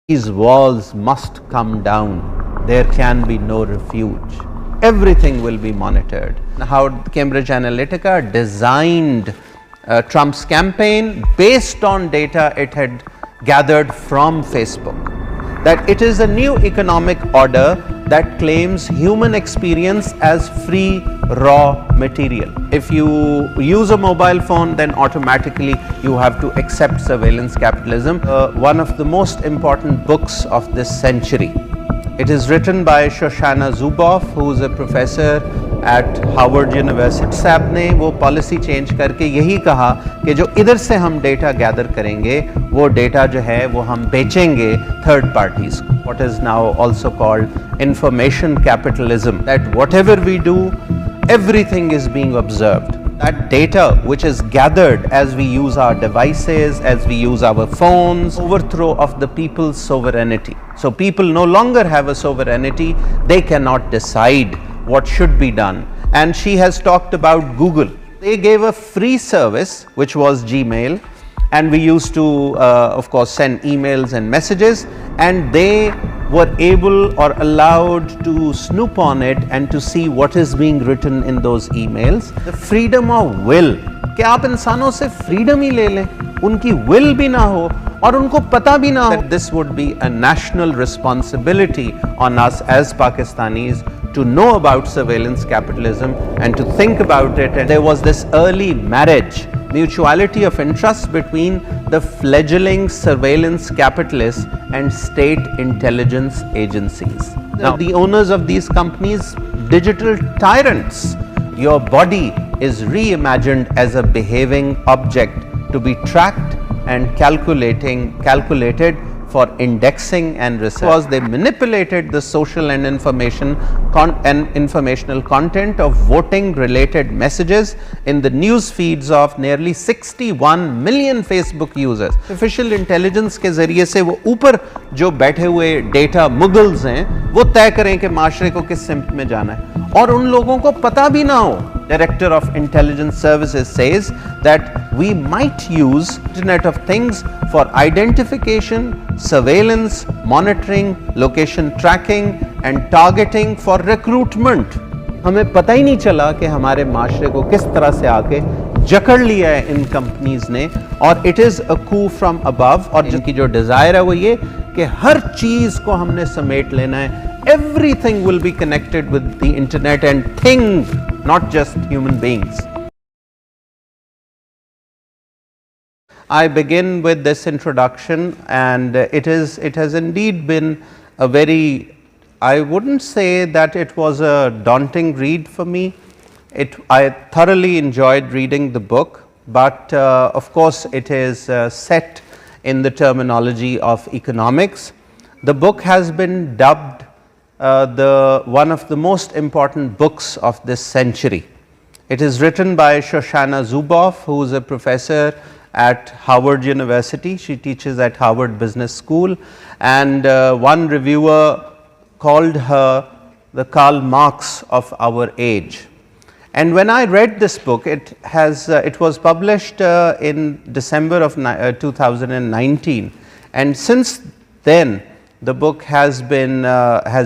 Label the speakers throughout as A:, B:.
A: These walls must come down. There can be no refuge. Everything will be monitored. How Cambridge Analytica designed Trump's campaign based on data it had gathered from Facebook. That it is a new economic order that claims human experience as free raw material. If you use a mobile phone, then automatically you have to accept surveillance capitalism. One of the most important books of this century. It is written by Shoshana Zuboff, who is a professor at Harvard University. साहब ने वो policy change करके यही कहा कि जो इधर से हम डेटा गैदर करेंगे वो डेटा जो है वो हम बेचेंगे थर्ड पार्टीज को. What is now also called information capitalism, that whatever we do, everything is being observed. That data which is gathered as we use our devices, as we use our phones, overthrow of the people's sovereignty. So people no longer have a sovereignty, they cannot decide what should be done. And she has talked about Google. They gave a free service which was Gmail, and we used to of course send emails and messages, and they were able or allowed to snoop on it and to see what is being written in those emails. The freedom of will, कि आप इंसानों से freedom ही ले लें, उनकी will भी ना हो और उनको पता भी ना हो. This would be a national responsibility on us as Pakistanis to know about surveillance capitalism and to think about it. And there was this early marriage, mutuality of interest between the fledgling surveillance capitalists and state intelligence agencies. Now, the owners of these companies, digital tyrants. Your body is reimagined as a behaving object to be tracked and calculated for indexing and research. Because they manipulated the social and informational content of voting related messages in the news feeds of nearly 61 million Facebook users. Artificial intelligence के ज़रिए से वो ऊपर जो बैठे हुए data Mughals हैं वो तय करें कि माशरे को किस सिम्त में जाना है और उन लोगों को पता भी ना हो. Director of Intelligence Services says that we might use Internet of Things for identification, surveillance, monitoring, location tracking and targeting for recruitment. हमें पता ही नहीं चला कि हमारे माशरे को किस तरह से आके जकड़ लिया है इन कंपनीज ने. और it is a coup from above. और जिनकी जो डिजायर है वो ये कि हर चीज को हमने समेट लेना है. Everything will be connected with the internet and things, not just human beings. I begin with this introduction, and it has indeed been a very, I wouldn't say that it was a daunting read for me. I thoroughly enjoyed reading the book, but of course it is set in the terminology of economics. The book has been dubbed one of the most important books of this century. It is written by Shoshana Zuboff, who is a professor at Harvard University. She teaches at Harvard Business School, and one reviewer called her the Karl Marx of our age. And when I read this book, it was published in December of 2019, and since then the book has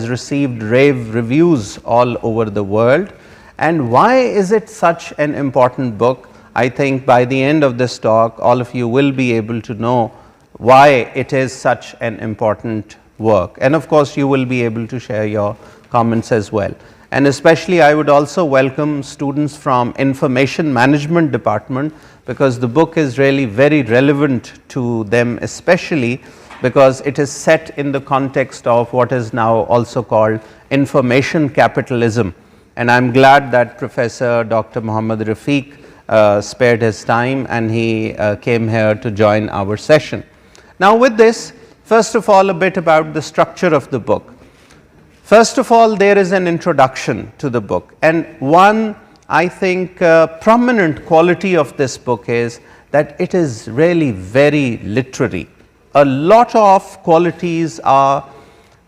A: received rave reviews all over the world. And why is it such an important book? I think by the end of this talk, all of you will be able to know why it is such an important work. And of course, you will be able to share your comments as well. And especially, I would also welcome students from Information Management Department, because the book is really very relevant to them, especially because it is set in the context of what is now also called information capitalism. And I am glad that Professor Dr. Muhammad Rafiq spared his time and he came here to join our session. Now with this, first of all, a bit about the structure of the book. First of all, there is an introduction to the book, and one, I think, prominent quality of this book is that it is really very literary. A lot of qualities are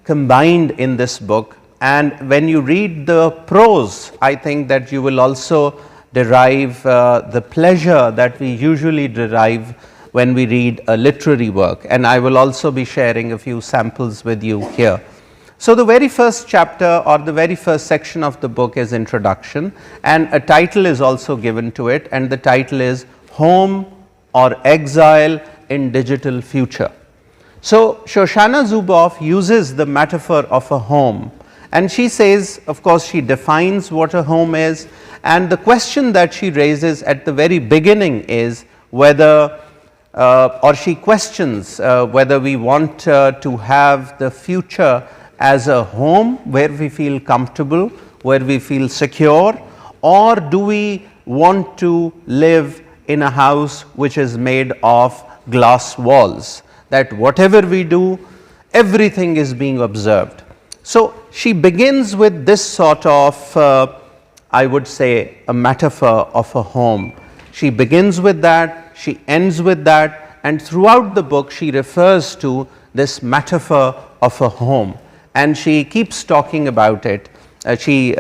A: combined in this book, and when you read the prose, I think that you will also derive the pleasure that we usually derive when we read a literary work, and I will also be sharing a few samples with you here. So, the very first chapter or the very first section of the book is introduction, and a title is also given to it, and the title is Home or Exile in Digital Future. So, Shoshana Zuboff uses the metaphor of a home, and she says, of course, she defines what a home is, and the question that she raises at the very beginning is whether or she questions whether we want to have the future as a home where we feel comfortable, where we feel secure, or do we want to live in a house which is made of glass walls, that whatever we do, everything is being observed. So, she begins with this sort of I would say a metaphor of a home. She begins with that, she ends with that, and throughout the book she refers to this metaphor of a home, and she keeps talking about it. She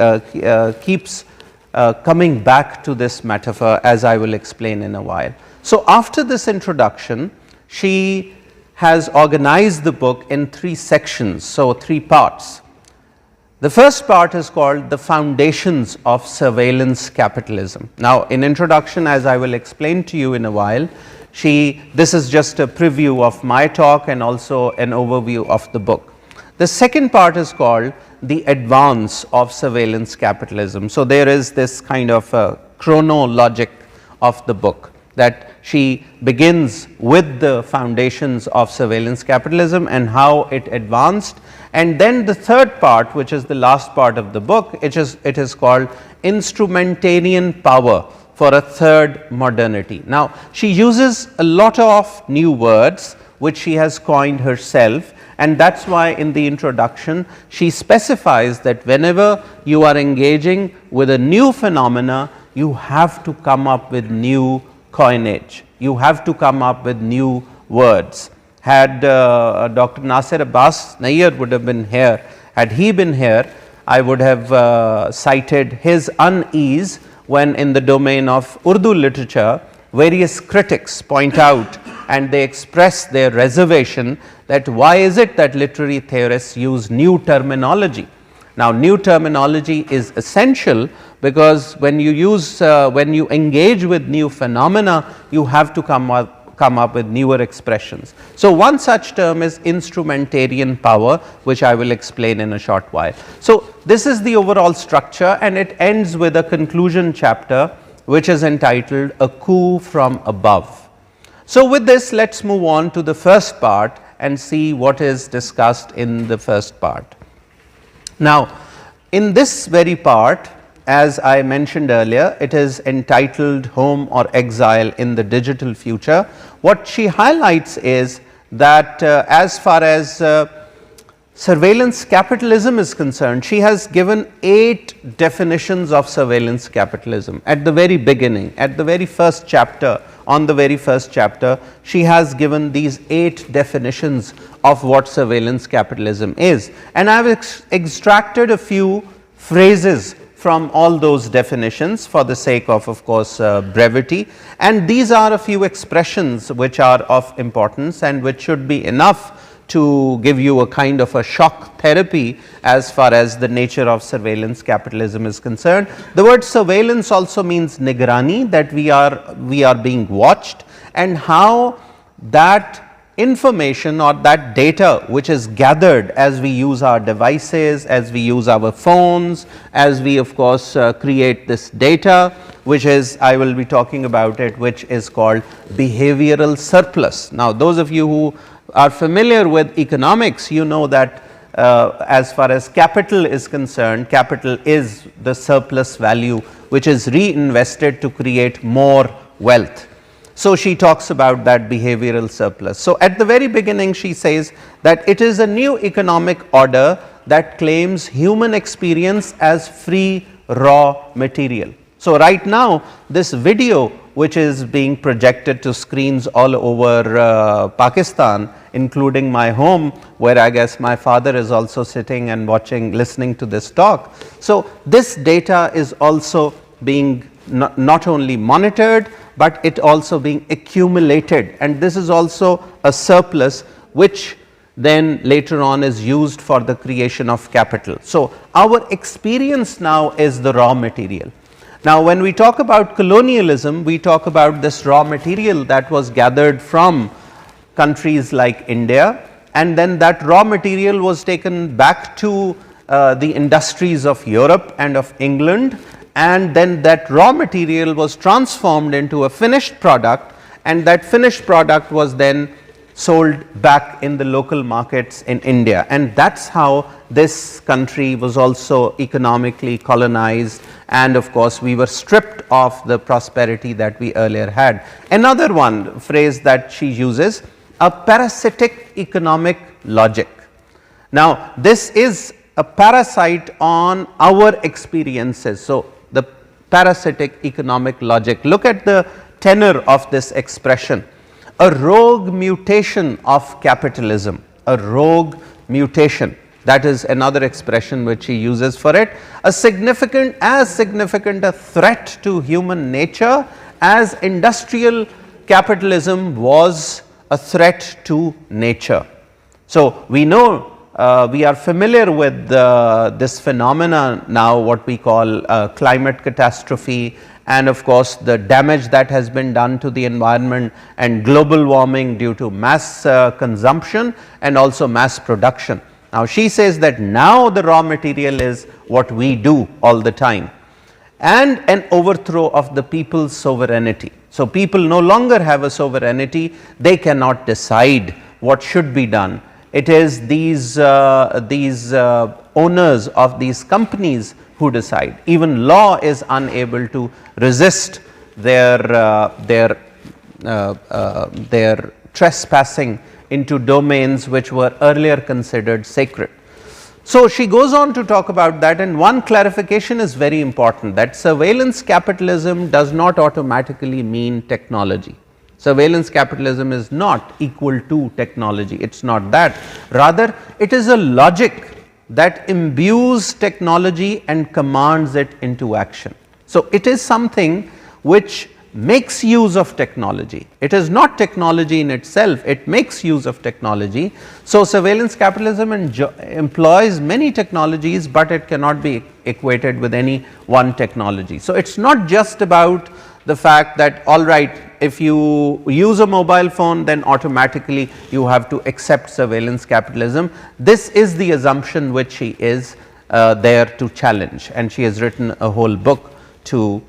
A: keeps coming back to this metaphor, as I will explain in a while. So, after this introduction, she has organized the book in 3 sections, so 3 parts. The first part is called The Foundations of Surveillance Capitalism. Now, in introduction, as I will explain to you in a while, this is just a preview of my talk and also an overview of the book. The second part is called The Advance of Surveillance Capitalism. So, there is this kind of chronologic of the book, that she begins with the foundations of surveillance capitalism and how it advanced, and then the third part, which is the last part of the book, it is called Instrumentarian Power for a Third Modernity. Now, she uses a lot of new words which she has coined herself, and that is why in the introduction she specifies that whenever you are engaging with a new phenomena, you have to come up with new coinage, you have to come up with new words. Had Dr. Nasir Abbas Nayyar would have been here, had he been here, I would have cited his unease when in the domain of Urdu literature, various critics point out and they express their reservation that why is it that literary theorists use new terminology. Now, new terminology is essential because when you engage with new phenomena, you have to come up with newer expressions. So, one such term is instrumentarian power, which I will explain in a short while. So, this is the overall structure, and it ends with a conclusion chapter which is entitled A Coup from Above. So, with this, let us move on to the first part and see what is discussed in the first part. Now, in this very part, as I mentioned earlier, it is entitled Home or Exile in the Digital Future. What she highlights is that as far as surveillance capitalism is concerned, she has given 8 definitions of surveillance capitalism at the very beginning, at the very first chapter. On the very first chapter, she has given these 8 definitions of what surveillance capitalism is, and I have extracted a few phrases from all those definitions for the sake of course brevity, and these are a few expressions which are of importance and which should be enough to give you a kind of a shock therapy as far as the nature of surveillance capitalism is concerned. The word surveillance also means nigarani, that we are being watched, and how that information or that data which is gathered as we use our devices, as we use our phones, as we of course create this data, which is, I will be talking about it, which is called behavioral surplus. Now, those of you who are familiar with economics, you know that as far as capital is concerned, capital is the surplus value which is reinvested to create more wealth. So, she talks about that behavioral surplus. So, at the very beginning she says that it is a new economic order that claims human experience as free raw material. So, right now this video which is being projected to screens all over Pakistan, including my home, where I guess my father is also sitting and watching, listening to this talk. So, this data is also being not only monitored, but it also being accumulated, and this is also a surplus which then later on is used for the creation of capital. So, our experience now is the raw material. Now, when we talk about colonialism, we talk about this raw material that was gathered from countries like India, and then that raw material was taken back to the industries of Europe and of England, and then that raw material was transformed into a finished product, and that finished product was then sold back in the local markets in India, and that is how this country was also economically colonized, and of course, we were stripped of the prosperity that we earlier had. Another one phrase that she uses, a parasitic economic logic. Now, this is a parasite on our experiences. So, the parasitic economic logic, look at the tenor of this expression. A rogue mutation of capitalism, a rogue mutation, that is another expression which he uses for it, as significant a threat to human nature as industrial capitalism was a threat to nature. So, we know we are familiar with this phenomena now, what we call climate catastrophe, and of course, the damage that has been done to the environment and global warming due to mass consumption and also mass production. Now, she says that now the raw material is what we do all the time, and an overthrow of the people's sovereignty. So, people no longer have a sovereignty, they cannot decide what should be done. It is these owners of these companies who decide. Even law is unable to resist their trespassing into domains which were earlier considered sacred. So, she goes on to talk about that, and one clarification is very important, that surveillance capitalism does not automatically mean technology. Surveillance capitalism is not equal to technology, it is not that. Rather, it is a logic that imbues technology and commands it into action. So, it is something which makes use of technology. It is not technology in itself, it makes use of technology. So, surveillance capitalism employs many technologies, but it cannot be equated with any one technology. So, it is not just about the fact that all right, if you use a mobile phone, then automatically you have to accept surveillance capitalism. This is the assumption which she is there to challenge, and she has written a whole book to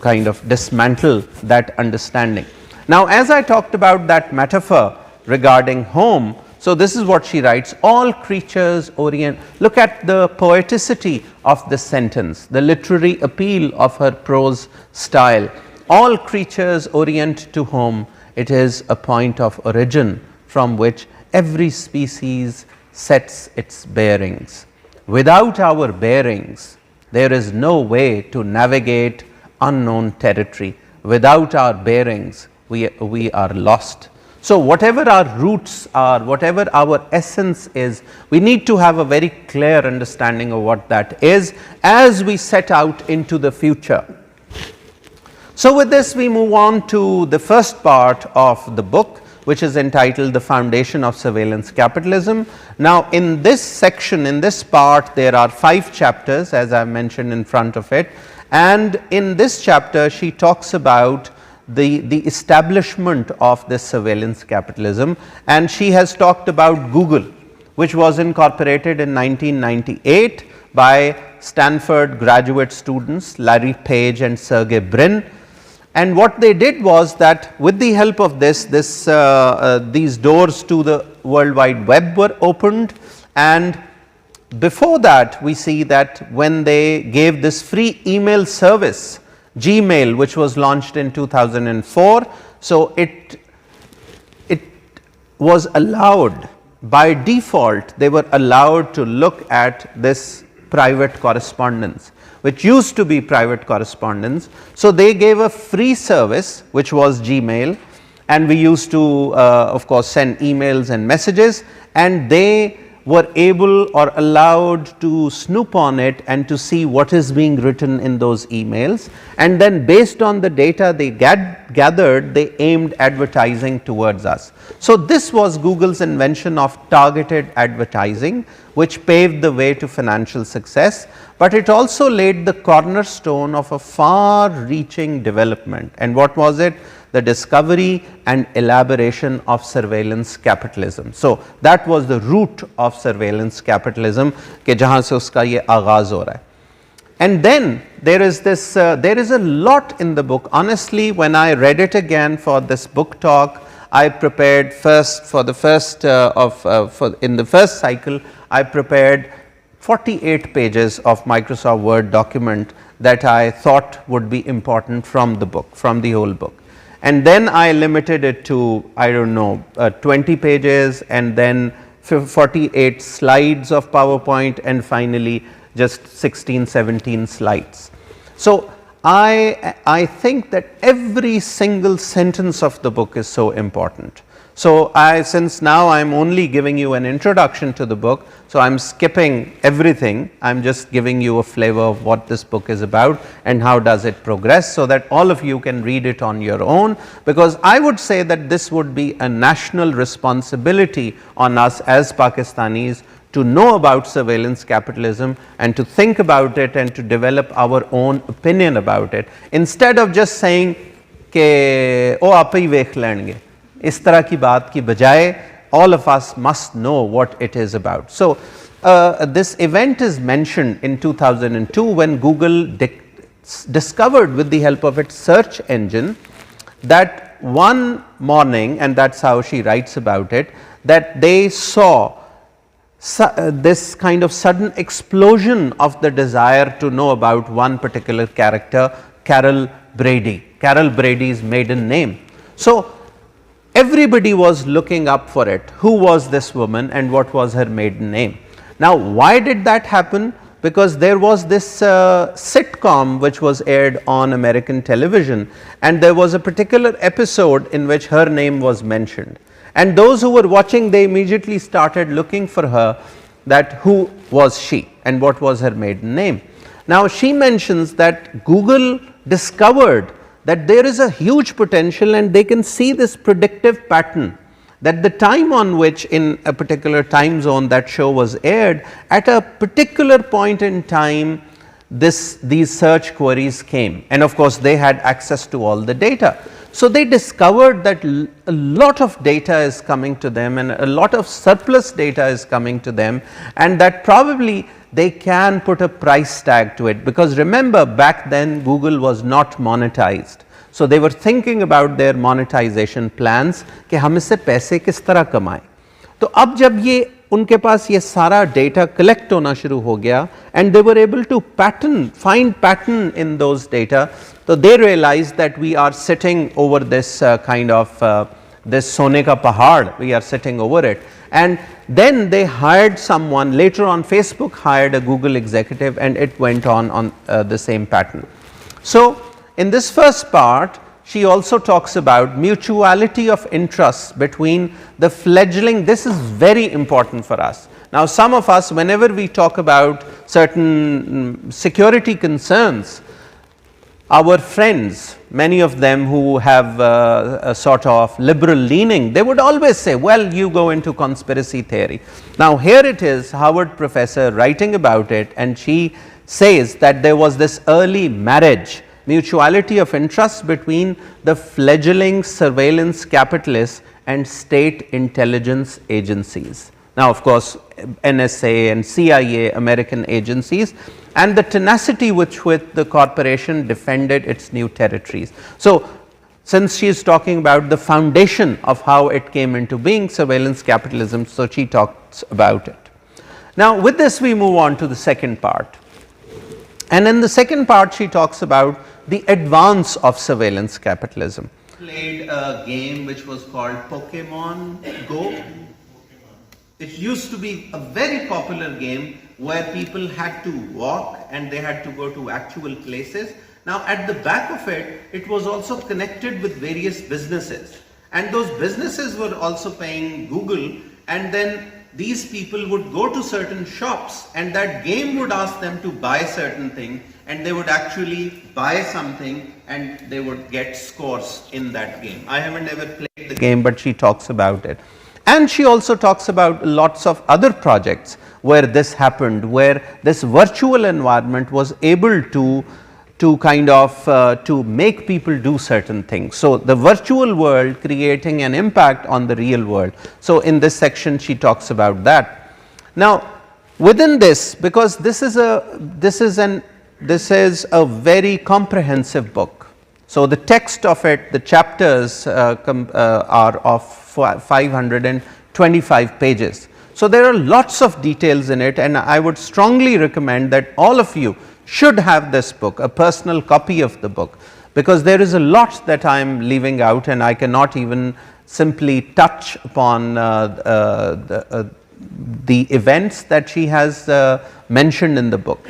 A: kind of dismantle that understanding. Now, as I talked about that metaphor regarding home, so this is what she writes, all creatures orient, look at the poeticity of this sentence, the literary appeal of her prose style. All creatures orient to home, it is a point of origin from which every species sets its bearings. Without our bearings, there is no way to navigate unknown territory. Without our bearings, we are lost. So, whatever our roots are, whatever our essence is, we need to have a very clear understanding of what that is as we set out into the future. So, with this we move on to the first part of the book, which is entitled The Foundation of Surveillance Capitalism. Now, in this section, in this part, there are 5 chapters as I mentioned in front of it, and in this chapter she talks about the establishment of this surveillance capitalism, and she has talked about Google, which was incorporated in 1998 by Stanford graduate students Larry Page and Sergey Brin. And what they did was that with the help of these doors to the World Wide Web were opened, and before that we see that when they gave this free email service Gmail, which was launched in 2004. So, it was allowed by default, they were allowed to look at this private correspondence, which used to be private correspondence. So, they gave a free service which was Gmail, and we used to of course send emails and messages, and they were able or allowed to snoop on it and to see what is being written in those emails, and then based on the data they gathered, they aimed advertising towards us. So, this was Google's invention of targeted advertising, which paved the way to financial success, but it also laid the cornerstone of a far reaching development. And what was it? The discovery and elaboration of surveillance capitalism. So, that was the root of surveillance capitalism ke jahan se uska ye aagaaz ho raha hai. And then there is this there is a lot in the book. Honestly, when I read it again for this book talk, I prepared first for the first in the first cycle I prepared 48 pages of Microsoft Word document that I thought would be important from the book, from the whole book. And then I limited it to, I do not know, 20 pages, and then 48 slides of PowerPoint, and finally just 16, 17 slides. So, I think that every single sentence of the book is so important. So, since now I am only giving you an introduction to the book, so I am skipping everything, I am just giving you a flavor of what this book is about and how does it progress, so that all of you can read it on your own, because I would say that this would be a national responsibility on us as Pakistanis to know about surveillance capitalism and to think about it and to develop our own opinion about it, instead of just saying ke oh aap hi dekh lenge. इस तरह की बात की बजाय all of us must know what it is about. So, this event is mentioned in 2002 when Google discovered, with the help of its search engine, that one morning, and that is how she writes about it, that they saw this kind of sudden explosion of the desire to know about one particular character, Carol Brady, Carol Brady's maiden name. So, everybody was looking up for it, who was this woman and what was her maiden name. Now, why did that happen? Because there was this sitcom which was aired on American television, and there was a particular episode in which her name was mentioned, and those who were watching, they immediately started looking for her, that who was she and what was her maiden name. Now, she mentions that Google discovered that there is a huge potential, and they can see this predictive pattern, that the time on which in a particular time zone that show was aired, at a particular point in time these search queries came, and of course they had access to all the data. So, they discovered that a lot of data is coming to them and a lot of surplus data is coming to them, and that probably they can put a price tag to it, because remember, back then Google was not monetized. So, they were thinking about their monetization plans कि हम इससे पैसे किस तरह कमाएं. तो अब जब ये उनके पास ये सारा data collect होना शुरू हो गया, and they were able to find pattern in those data, so they realized that we are sitting over this kind of this sone ka pahad, we are sitting over it. And then they hired someone, later on Facebook hired a Google executive, and it went on the same pattern. So, in this first part, she also talks about mutuality of interests between the fledgling. This is very important for us. Now, some of us, whenever we talk about certain security concerns, our friends, many of them who have a sort of liberal leaning, they would always say, well, you go into conspiracy theory. Now, here it is, Harvard professor writing about it, and she says that there was this early marriage, mutuality of interest between the fledgling surveillance capitalists and state intelligence agencies. Now, of course, NSA and CIA, American agencies, and the tenacity with which the corporation defended its new territories. So, since she is talking about the foundation of how it came into being, surveillance capitalism, so she talks about it. Now, with this we move on to the second part, and in the second part she talks about the advance of surveillance capitalism. Played a game which was called Pokemon Go. It used to be a very popular game where people had to walk and they had to go to actual places. Now, at the back of it, it was also connected with various businesses, and those businesses were also paying Google, and then these people would go to certain shops and that game would ask them to buy certain thing, and they would actually buy something and they would get scores in that game. I haven't ever played the game, but she talks about it. And she also talks about lots of other projects where this happened, where this virtual environment was able to kind of to make people do certain things. So, the virtual world creating an impact on the real world. So, in this section she talks about that. Now, within this, because this is a very comprehensive book. So, the text of it, the chapters are of 525 pages. So, there are lots of details in it, and I would strongly recommend that all of you should have this book, a personal copy of the book, because there is a lot that I am leaving out and I cannot even simply touch upon the events that she has mentioned in the book.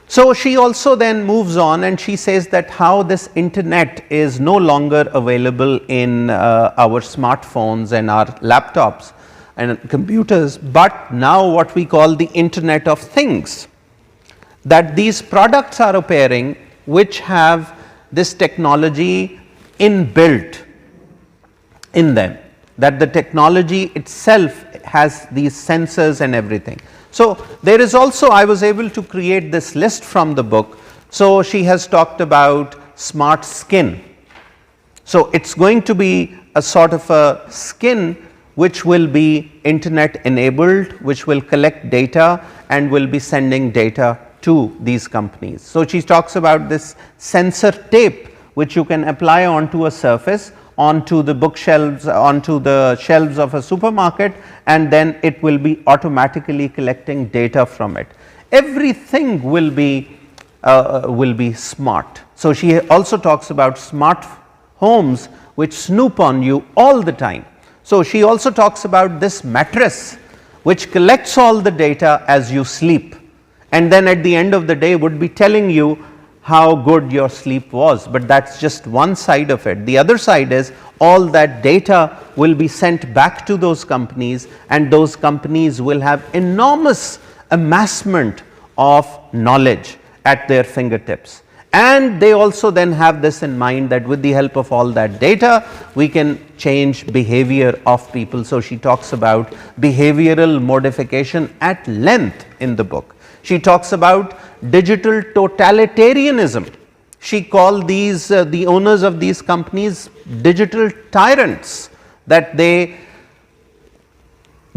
A: So, she also then moves on and she says that how this internet is no longer available in our smartphones and our laptops and computers, but now what we call the Internet of Things. That these products are appearing which have this technology inbuilt in them, that the technology itself has these sensors and everything. So, there is also, I was able to create this list from the book. So, she has talked about smart skin. So, it is going to be a sort of a skin which will be internet enabled, which will collect data and will be sending data to these companies. So, she talks about this sensor tape which you can apply onto a surface, onto the bookshelves, onto the shelves of a supermarket, and then it will be automatically collecting data from it. Everything will be smart. So, she also talks about smart homes which snoop on you all the time. So, she also talks about this mattress which collects all the data as you sleep, and then at the end of the day would be telling you how good your sleep was, but that is just one side of it. The other side is all that data will be sent back to those companies, and those companies will have enormous amassment of knowledge at their fingertips. And they also then have this in mind that with the help of all that data we can change behavior of people. So, she talks about behavioral modification at length in the book. She talks about digital totalitarianism. She called these the owners of these companies digital tyrants, that they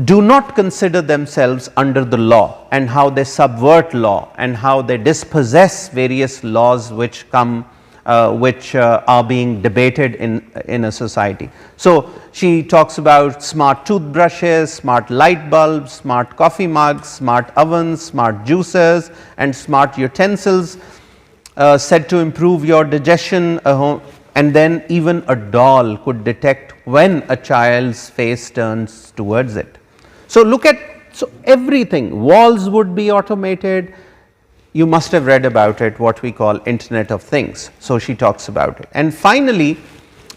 A: do not consider themselves under the law, and how they subvert law and how they dispossess various laws which come which are being debated in a society. So, she talks about smart toothbrushes, smart light bulbs, smart coffee mugs, smart ovens, smart juicers and smart utensils said to improve your digestion, and then even a doll could detect when a child's face turns towards it. So, look at everything, walls would be automated. You must have read about it, what we call Internet of Things. So, she talks about it. And finally,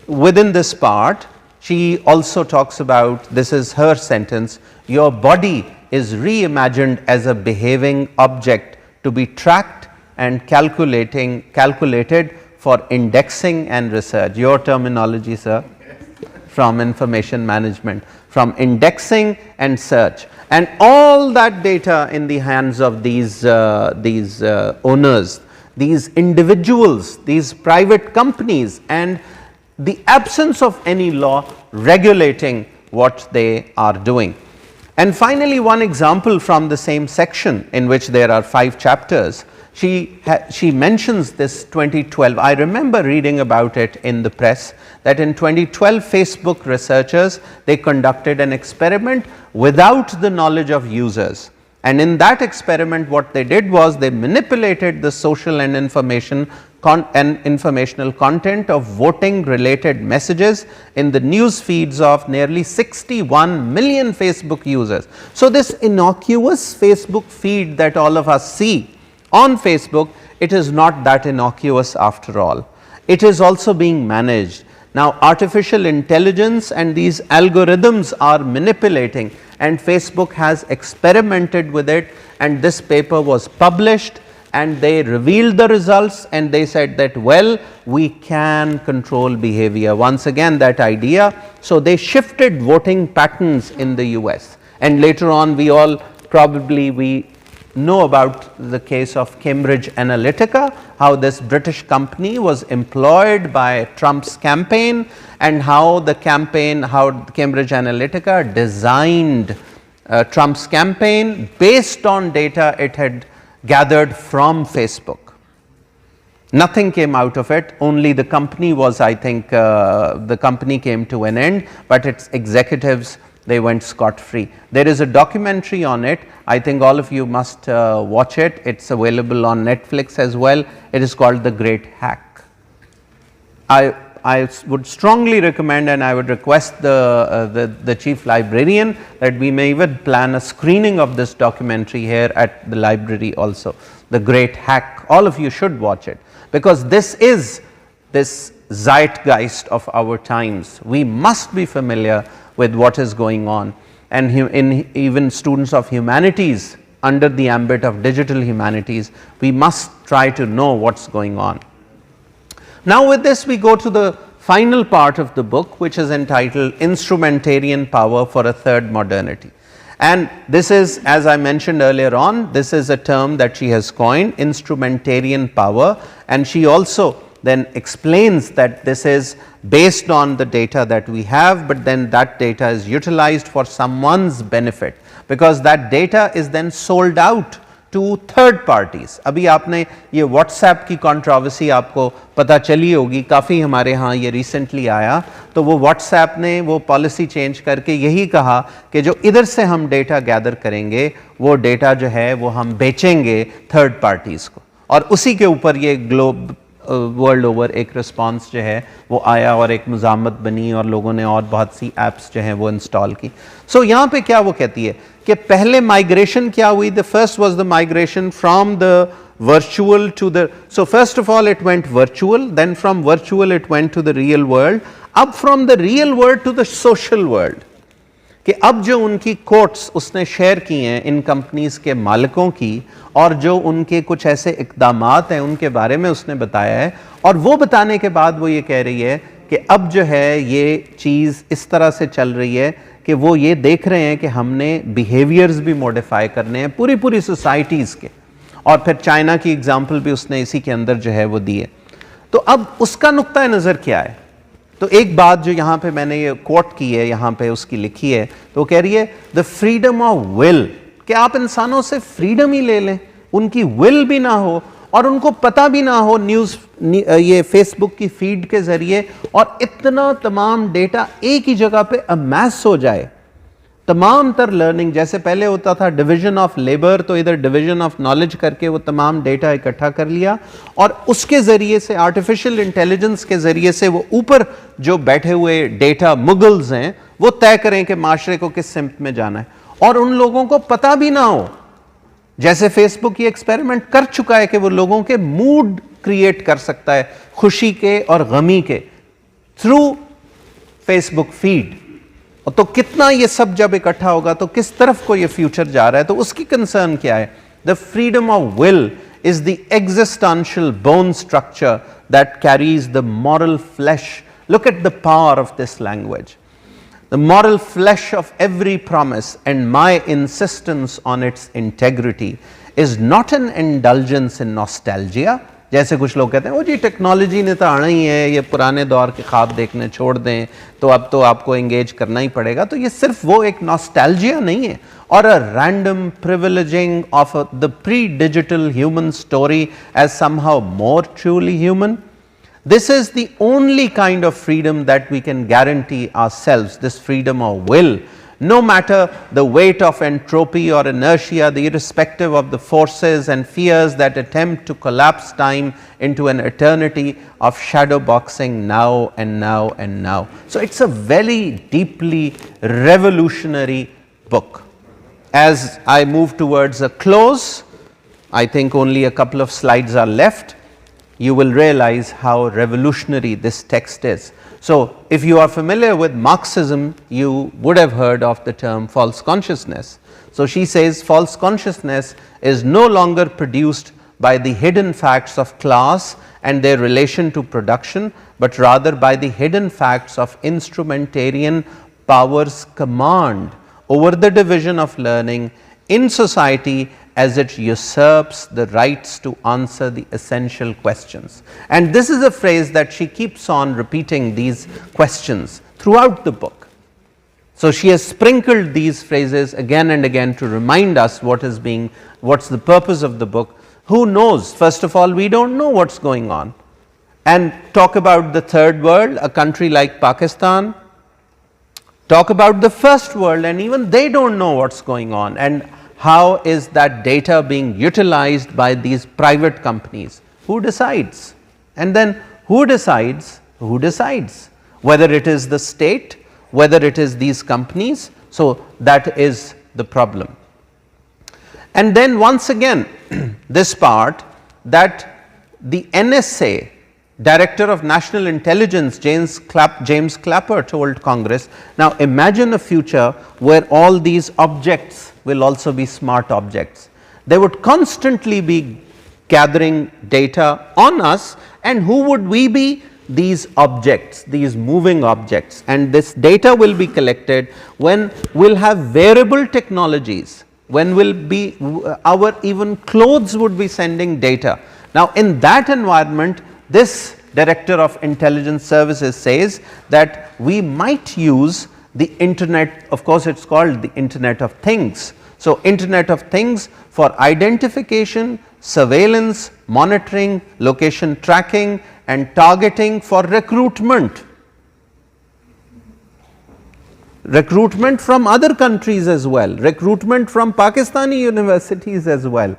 A: within this part she also talks about, this is her sentence, your body is reimagined as a behaving object to be tracked and calculated for indexing and research. Your terminology, sir, from information management, from indexing and search, and all that data in the hands of these owners, these individuals, these private companies, and the absence of any law regulating what they are doing. And finally, one example from the same section, in which there are 5 chapters, she mentions this 2012. I remember reading about it in the press, that in 2012 Facebook researchers, they conducted an experiment without the knowledge of users, and in that experiment what they did was they manipulated the social and informational content of voting related messages in the news feeds of nearly 61 million Facebook users. So, this innocuous Facebook feed that all of us see on Facebook, it is not that innocuous after all. It is also being managed. Now, artificial intelligence and these algorithms are manipulating, and Facebook has experimented with it, and this paper was published and they revealed the results and they said that, well, we can control behavior. Once again that idea. So they shifted voting patterns in the US, and later on we all probably know about the case of Cambridge Analytica, how this British company was employed by Trump's campaign, and how the campaign, how Cambridge Analytica designed Trump's campaign based on data it had gathered from Facebook. Nothing came out of it, only the company was, I think, the company came to an end, but its executives, they went scot free. There is a documentary on it, I think all of you must watch it, it is available on Netflix as well. It is called The Great Hack. I would strongly recommend, and I would request the chief librarian that we may even plan a screening of this documentary here at the library also. The Great Hack, all of you should watch it, because this is this zeitgeist of our times. We must be familiar with what is going on, and even students of humanities under the ambit of digital humanities, we must try to know what is going on. Now with this we go to the final part of the book, which is entitled Instrumentarian Power for a Third Modernity. And this is, as I mentioned earlier on, this is a term that she has coined, instrumentarian power, and she also then explains that this is based on the data that we have, but then that data is utilized for someone's benefit, because that data is then sold out to third parties. अभी आपने ये WhatsApp की controversy आपको पता चली होगी, काफ़ी हमारे यहाँ ये recently आया, तो वो WhatsApp ने वो policy change करके यही कहा कि जो इधर से हम data gather करेंगे वो data जो है वो हम बेचेंगे third parties को, और उसी के ऊपर ये ग्लोब वर्ल्ड ओवर एक रिस्पांस जो है वो आया और एक मुज़ामत बनी और लोगों ने और बहुत सी एप्स जो हैं वो इंस्टॉल की. सो यहाँ पे क्या वो कहती है कि पहले माइग्रेशन क्या हुई, the first was the migration from the virtual to the, so first of all it went virtual, then from virtual it went to the real world, अब from the real world to the social world, कि अब जो उनकी quotes उसने share की हैं इन companies के मालिकों की, और जो उनके कुछ ऐसे इक़दामात हैं उनके बारे में उसने बताया है, और वो बताने के बाद वो ये कह रही है कि अब जो है ये चीज़ इस तरह से चल रही है कि वो ये देख रहे हैं कि हमने बिहेवियर्स भी मॉडिफाई करने हैं पूरी सोसाइटीज़ के, और फिर चाइना की एग्जाम्पल भी उसने इसी के अंदर जो है वो दी है. तो अब उसका नुक्ता नज़र क्या है, तो एक बात जो यहाँ पे मैंने ये कोट की है, यहाँ पे उसकी लिखी है, तो वो कह रही है द फ्रीडम ऑफ विल, कि आप इंसानों से फ्रीडम ही ले लें, उनकी विल भी ना हो और उनको पता भी ना हो न्यूज़ ये फेसबुक की फीड के ज़रिए, और इतना तमाम डेटा एक ही जगह पे अमैस हो जाए, तमाम तर लर्निंग, जैसे पहले होता था डिवीजन ऑफ लेबर, तो इधर डिवीजन ऑफ नॉलेज करके वो तमाम डेटा इकट्ठा कर लिया और उसके ज़रिए से आर्टिफिशियल इंटेलिजेंस के ज़रिए से वो ऊपर जो बैठे हुए डेटा मुगल्स हैं वो तय करें कि माशरे को किस सिमत में जाना है, और उन लोगों को पता भी ना हो, जैसे फेसबुक ये एक्सपेरिमेंट कर चुका है कि वो लोगों के मूड क्रिएट कर सकता है, खुशी के और गमी के, थ्रू फेसबुक फीड. तो कितना ये सब जब इकट्ठा होगा तो किस तरफ को ये फ्यूचर जा रहा है, तो उसकी कंसर्न क्या है. The freedom of will is the existential bone structure that carries the moral flash. Look at the power of this language. The moral flesh of every promise and my insistence on its integrity is not an indulgence in nostalgia. जैसे कुछ लोग कहते हैं, ओ जी technology ने तो आना ही है, ये पुराने दौर के ख्वाब देखने छोड़ दें, तो अब तो आपको एंगेज करना ही पड़ेगा. तो ये सिर्फ वो एक नॉस्टैल्जिया नहीं है, और a random privileging of the pre digital human story as somehow more truly human. This is the only kind of freedom that we can guarantee ourselves, this freedom of will, no matter the weight of entropy or inertia, the irrespective of the forces and fears that attempt to collapse time into an eternity of shadow boxing now and now and now. So it's a very deeply revolutionary book. As I move towards a close, I think only a couple of slides are left. You will realize how revolutionary this text is. So, if you are familiar with Marxism, you would have heard of the term false consciousness. So, she says false consciousness is no longer produced by the hidden facts of class and their relation to production, but rather by the hidden facts of instrumentarian power's command over the division of learning in society as it usurps the rights to answer the essential questions. And this is a phrase that she keeps on repeating, these questions throughout the book. So, she has sprinkled these phrases again and again to remind us what is being, what's the purpose of the book. Who knows? First of all, we don't know what's going on. And talk about the third world, a country like Pakistan, talk about the first world, and even they don't know what's going on, and how is that data being utilized by these private companies. Who decides? And then who decides? Who decides? Whether it is the state, whether it is these companies. So, that is the problem. And then once again this part, that the NSA, Director of National Intelligence James Clapper told Congress, now imagine a future where all these objects will also be smart objects. They would constantly be gathering data on us, and who would we be? These objects, these moving objects, and this data will be collected when we will have wearable technologies, when will be our even clothes would be sending data. Now, in that environment, this Director of Intelligence Services says that we might use the internet, of course, it is called the Internet of Things. So, Internet of Things for identification, surveillance, monitoring, location tracking, and targeting for recruitment. Recruitment from other countries as well, recruitment from Pakistani universities as well.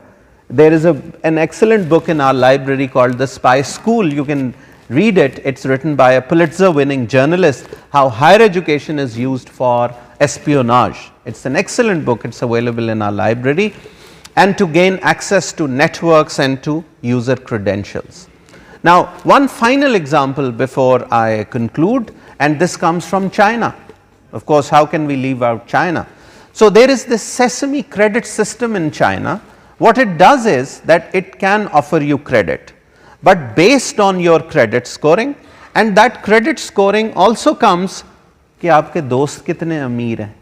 A: There is an excellent book in our library called The Spy School. You can read it. It is written by a Pulitzer winning journalist, how higher education is used for espionage. It is an excellent book. It is available in our library, and to gain access to networks and to user credentials. Now, one final example before I conclude, and this comes from China. Of course, how can we leave out China? So, there is this Sesame credit system in China. What it does is that it can offer you credit, but based on your credit scoring, and that credit scoring also comes कि आपके दोस्त कितने अमीर हैं,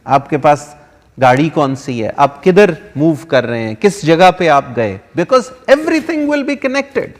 A: आपके पास गाड़ी कौन सी है, आप किधर मूव कर रहे हैं, किस जगह पे आप गए, because everything will be connected.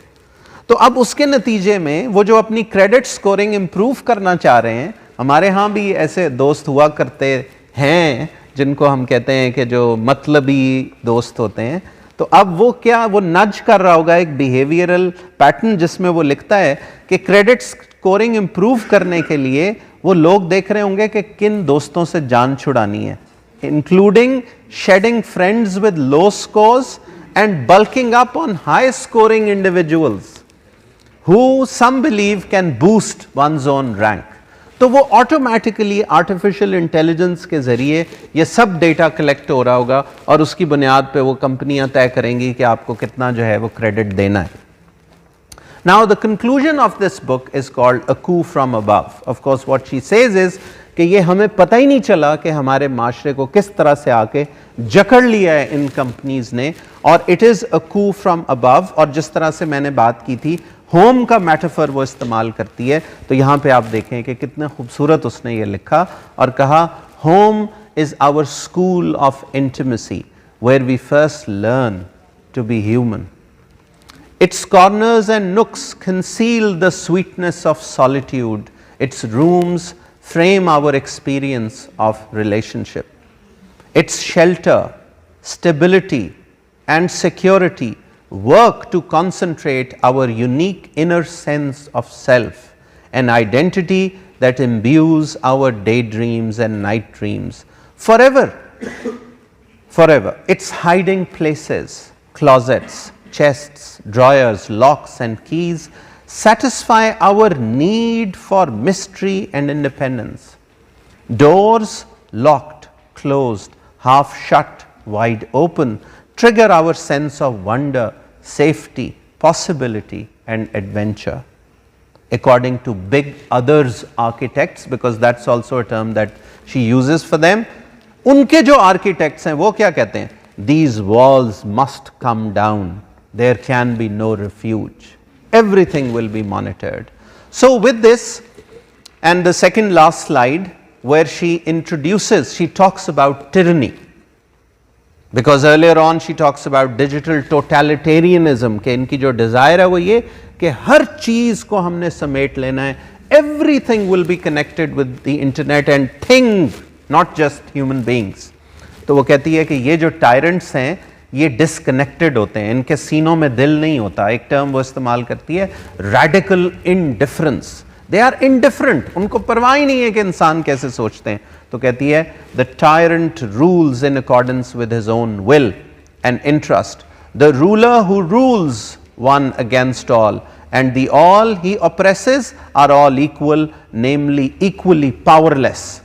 A: तो अब उसके नतीजे में वो जो अपनी क्रेडिट स्कोरिंग इम्प्रूव करना चाह रहे हैं, हमारे यहाँ भी ऐसे दोस्त हुआ करते हैं जिनको हम कहते हैं कि जो मतलबी दोस्त होते हैं. तो अब वो क्या, वो नज कर रहा होगा एक बिहेवियरल पैटर्न जिसमें वो लिखता है कि क्रेडिट स्कोरिंग इम्प्रूव करने के लिए वो लोग देख रहे होंगे कि किन दोस्तों से जान छुड़ानी है, including shedding friends with low scores and bulking up on high scoring individuals who some believe can boost one's own rank. तो वो ऑटोमेटिकली आर्टिफिशियल इंटेलिजेंस के ज़रिए ये सब डेटा कलेक्ट हो रहा होगा और उसकी बुनियाद पे वो कंपनियां तय करेंगी कि आपको कितना जो है वो क्रेडिट देना है. Now the conclusion of this book is called A Coup from Above. Of course what she says is कि ये हमें पता ही नहीं चला कि हमारे माशरे को किस तरह से आके जकड़ लिया है इन कंपनीज ने, और it is a coup from above. और जिस तरह से मैंने बात की थी, होम का मेटाफर वो इस्तेमाल करती है, तो यहाँ पे आप देखें कि कितना खूबसूरत उसने ये लिखा और कहा, home is our school of intimacy where we first learn to be human. Its corners and nooks conceal the sweetness of solitude. Its rooms frame our experience of relationship. Its shelter, stability, and security work to concentrate our unique inner sense of self, an identity that imbues our daydreams and night dreams forever. Forever. Its hiding places, closets, chests, drawers, locks and keys satisfy our need for mystery and independence. Doors locked, closed, half shut, wide open trigger our sense of wonder, safety, possibility and adventure. according to big others architects, because that's also a term that she uses for them. उनके जो architects हैं वो क्या कहते हैं? These walls must come down, there can be no refuge, everything will be monitored. So with this, and the second last slide where she introduces, she talks about tyranny, because earlier on she talks about digital totalitarianism, कि इनकी जो desire है वो ये कि हर चीज को हमने समेट लेना है, everything will be connected with the internet and things, not just human beings. तो वो कहती है कि ये जो tyrants हैं ये disconnected होते हैं, इनके सीनों में दिल नहीं होता. एक टर्म वो इस्तेमाल करती है radical indifference. They are indifferent, उनको परवाह ही नहीं है कि इंसान कैसे सोचते हैं. तो कहती है the tyrant rules in accordance with his own will and interest. The ruler who rules one against all, and the all he oppresses are all equal, namely equally powerless.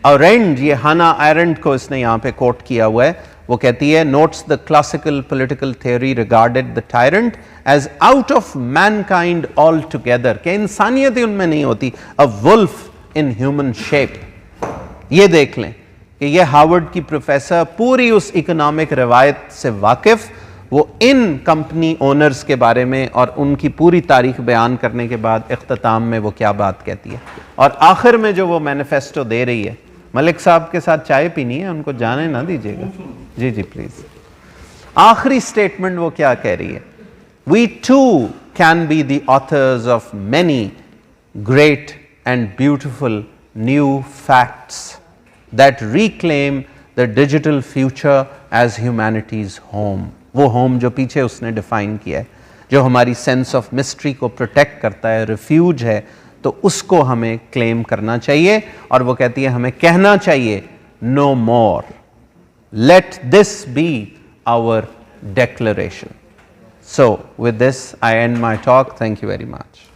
A: Arendt, ये Hannah Arendt को इसने यहाँ पे coat किया हुआ है, वो कहती है notes the classical political theory regarded the tyrant as out of mankind altogether, कि इंसानियत ही उनमें नहीं होती, a wolf in human shape. ये देख लें कि ये हार्वर्ड की प्रोफेसर पूरी उस इकोनॉमिक रवायत से वाकिफ, वो इन कंपनी ओनर्स के बारे में और उनकी पूरी तारीख बयान करने के बाद इख्तिताम में वो क्या बात कहती है. और आखिर में जो वो मैनिफेस्टो दे रही है, मलिक साहब के साथ चाय पीनी है, उनको जाने ना दीजिएगा. जी जी प्लीज. आखिरी स्टेटमेंट वो क्या कह रही है? We too can be the authors of many great and beautiful new facts that reclaim the digital future as humanity's home. वो home जो पीछे उसने define किया है, जो हमारी sense of mystery को protect करता है, refuge है, तो उसको हमें claim करना चाहिए. और वो कहती है हमें कहना चाहिए no more. Let this be our declaration. So with this I end my talk. Thank you very much.